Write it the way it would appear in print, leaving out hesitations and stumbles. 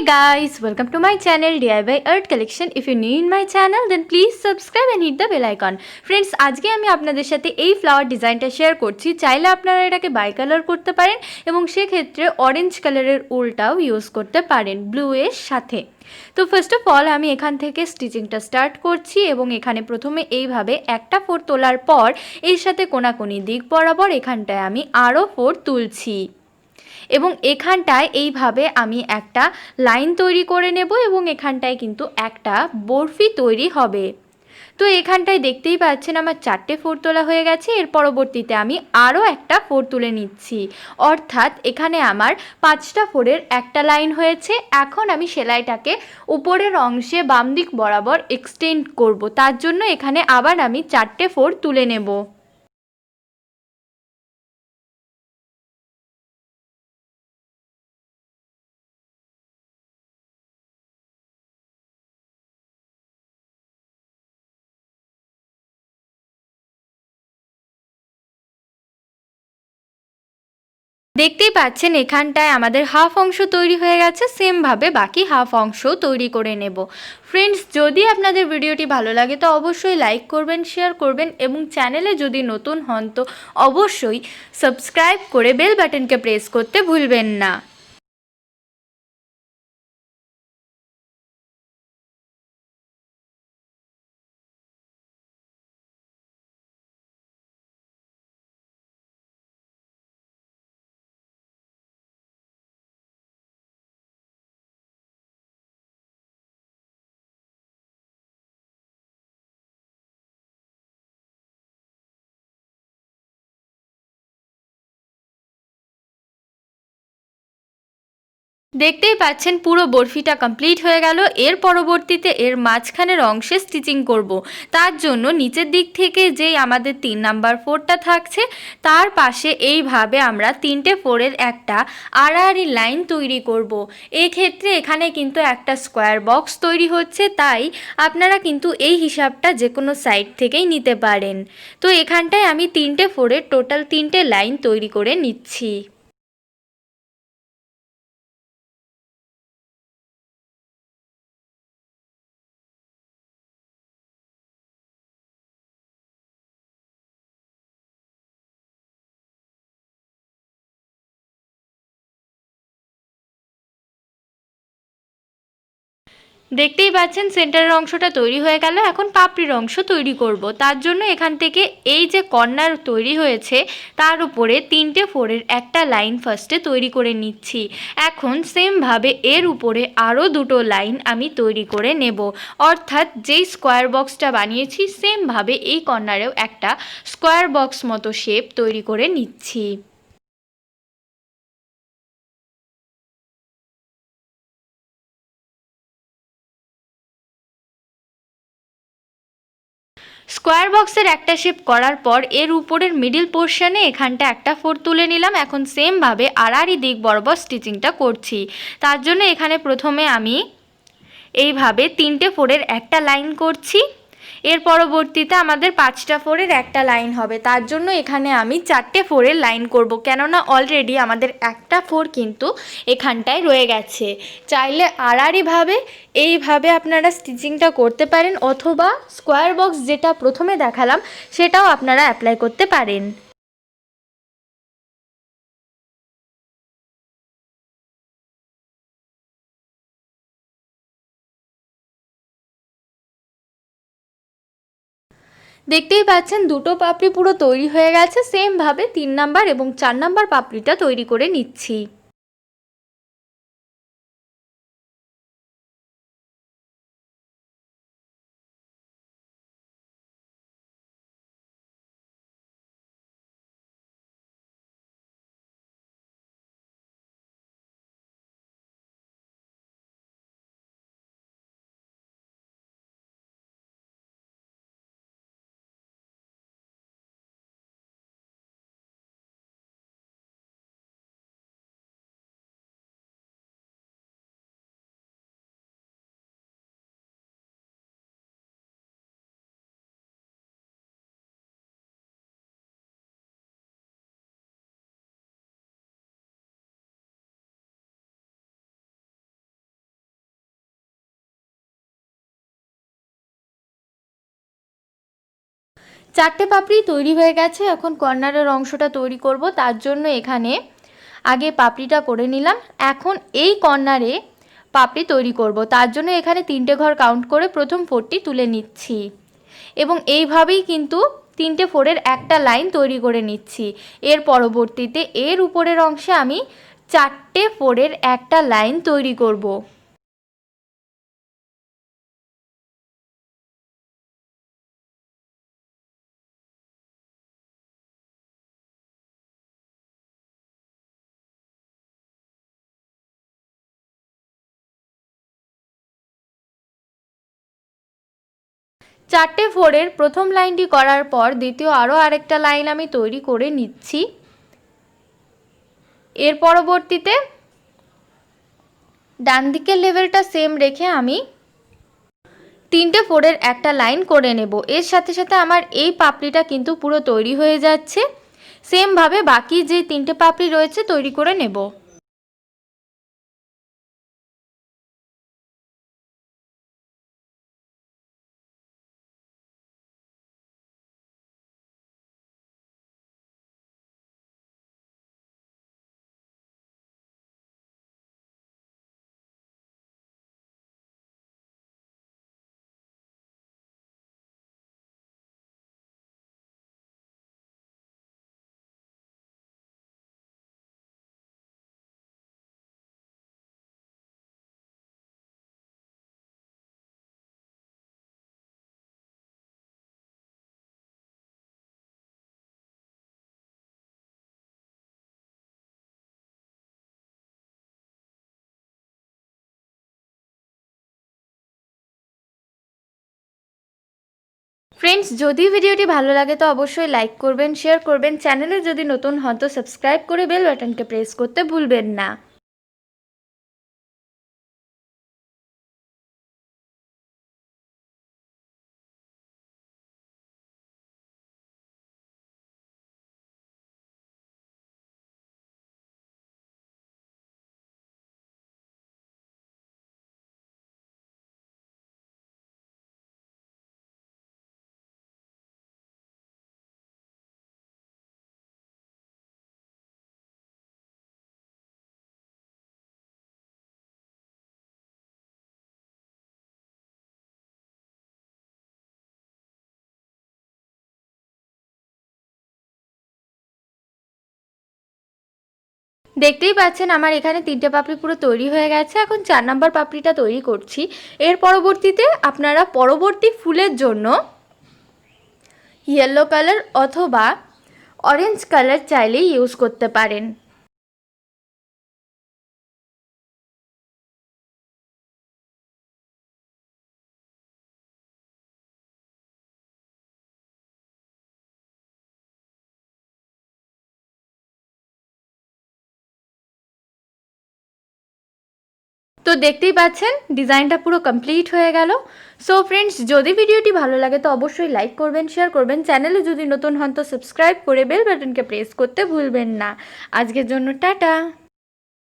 guys, welcome to my channel DIY Art Collection. If you're new in my channel then please subscribe and hit the bell icon. Friends, আজকে আমি আপনাদের সাথে এই flower ডিজাইনটা share করছি। চাইলে আপনারা এটাকে বাই কালার করতে পারেন এবং সেই ক্ষেত্রে অরেঞ্জ কালারের উলটাও ইউজ করতে পারেন ব্লু এর সাথে। তো ফার্স্ট অফ অল আমি এখান থেকে স্টিচিংটা স্টার্ট করছি এবং এখানে প্রথমে এইভাবে একটা 4 তোলার পর এর সাথে কোনাকুনি দিক বরাবর এখানটায় আমি আরও 4 তুলছি এবং এখানটায় এইভাবে আমি একটা লাইন তৈরি করে নেব এবং এখানটায় কিন্তু একটা বরফি তৈরি হবে। তো এখানটায় দেখতেই পাচ্ছেন আমার 4টে 4 তোলা হয়ে গেছে। এর পরবর্তীতে আমি আরও একটা 4 তুলে নিচ্ছি, অর্থাৎ এখানে আমার 5টা 4-এর একটা লাইন হয়েছে। এখন আমি সেলাইটাকে উপরের অংশে বাম দিক বরাবর এক্সটেন্ড করব, তার জন্য এখানে আবার আমি 4টে 4 তুলে নেব। দেখতেই পাচ্ছেন এখানটায় আমাদের হাফ অংশ তৈরি হয়ে গেছে। সেমভাবে বাকি হাফ অংশও তৈরি করে নেব। ফ্রেন্ডস, যদি আপনাদের ভিডিওটি ভালো লাগে তো অবশ্যই লাইক করবেন, শেয়ার করবেন এবং চ্যানেলে যদি নতুন হন তো অবশ্যই সাবস্ক্রাইব করে বেল বাটনকে প্রেস করতে ভুলবেন না। দেখতেই পাচ্ছেন পুরো বরফিটা কমপ্লিট হয়ে গেল। এর পরবর্তীতে এর মাঝখানের অংশে স্টিচিং করব। তার জন্য নিচের দিক থেকে যেই আমাদের 3 নাম্বার 4টা থাকছে তার পাশে এইভাবে আমরা 3টে 4-এর একটা আড়াআড়ি লাইন তৈরি করব। এক্ষেত্রে এখানে কিন্তু একটা স্কোয়ার বক্স তৈরি হচ্ছে, তাই আপনারা কিন্তু এই হিসাবটা যে কোনো সাইড থেকেই নিতে পারেন। তো এখানটায় আমি 3টে 4-এর টোটাল 3টে লাইন তৈরি করে নিচ্ছি। দেখতেই পাচ্ছেন সেন্টারের অংশটা তৈরি হয়ে গেল। এখন পাপড়ির অংশ তৈরি করব। তার জন্য এখান থেকে এই যে কর্নার তৈরি হয়েছে তার উপরে 3টে 4-এর একটা লাইন ফার্স্টে তৈরি করে নিচ্ছি। এখন সেমভাবে এর উপরে আরও 2টো লাইন আমি তৈরি করে নেব, অর্থাৎ যেই স্কোয়ার বক্সটা বানিয়েছি সেমভাবে এই কর্নারেও একটা স্কোয়ার বক্স মতো শেপ তৈরি করে নিচ্ছি। স্কোয়ার বক্সের একটা শেপ করার পর এর উপরের মিডিল পোর্শনে এখানটা একটা 4 তুলে নিলাম। এখন সেমভাবে আড়াআড়ি দিক বরাবর স্টিচিংটা করছি। তার জন্য এখানে প্রথমে আমি এইভাবে 3টে 4-এর একটা লাইন করছি। এর পরবর্তীতে আমাদের 5টা 4-এর একটা লাইন হবে, তার জন্য এখানে আমি 4টে 4-এর লাইন করব, কেননা অলরেডি আমাদের একটা 4 কিন্তু এখানটায় রয়ে গেছে। চাইলে আড়াআড়িভাবে এইভাবে আপনারা স্টিচিংটা করতে পারেন, অথবা স্কোয়ার বক্স যেটা প্রথমে দেখালাম সেটাও আপনারা অ্যাপ্লাই করতে পারেন। দেখতেই পাচ্ছেন 2টো পাপড়ি পুরো তৈরি হয়ে গেছে। সেমভাবে 3 নাম্বার এবং 4 নাম্বার পাপড়িটা তৈরি করে নিচ্ছি। চারটে পাপড়ি তৈরি হয়ে গেছে। এখন কর্নারের অংশটা তৈরি করব, তার জন্য এখানে আগে পাপড়িটা করে নিলাম। এখন এই কর্নারে পাপড়ি তৈরি করব, তার জন্য এখানে 3টে ঘর কাউন্ট করে প্রথম 4টি তুলে নিচ্ছি এবং এইভাবেই কিন্তু 3টে 4-এর একটা লাইন তৈরি করে নিচ্ছি। এর পরবর্তীতে এর উপরের অংশে আমি 4টে 4-এর একটা লাইন তৈরি করব। চারটে 4-এর প্রথম লাইনটি করার পর দ্বিতীয় আরও আরেকটা লাইন আমি তৈরি করে নিচ্ছি। এর পরবর্তীতে ডান দিকের লেভেলটা সেম রেখে আমি 3টে 4-এর একটা লাইন করে নেব। এর সাথে সাথে আমার এই পাপড়িটা কিন্তু পুরো তৈরি হয়ে যাচ্ছে। সেমভাবে বাকি যে 3টে পাপড়ি রয়েছে তৈরি করে নেব। ফ্রেন্ডস, যদি ভিডিওটি ভালো লাগে তো অবশ্যই লাইক করবেন, শেয়ার করবেন। চ্যানেলে যদি নতুন হন তো সাবস্ক্রাইব করে বেল বাটনকে প্রেস করতে ভুলবেন না। দেখতেই পাচ্ছেন আমার এখানে 3টে পাপড়ি পুরো তৈরি হয়ে গেছে। এখন 4 নম্বর পাপড়িটা তৈরি করছি। এর পরবর্তীতে আপনারা পরবর্তী ফুলের জন্য ইয়েলো কালার অথবা অরেঞ্জ কালার চাইলেই ইউজ করতে পারেন। তো দেখতেই পাচ্ছেন ডিজাইনটা পুরো কমপ্লিট হয়ে গেল। সো ফ্রেন্ডস, যদি ভিডিওটি ভালো লাগে তো অবশ্যই লাইক করবেন, শেয়ার করবেন। চ্যানেলে যদি নতুন হন তো সাবস্ক্রাইব করে বেল বাটনকে প্রেস করতে ভুলবেন না। আজকের জন্য টাটা।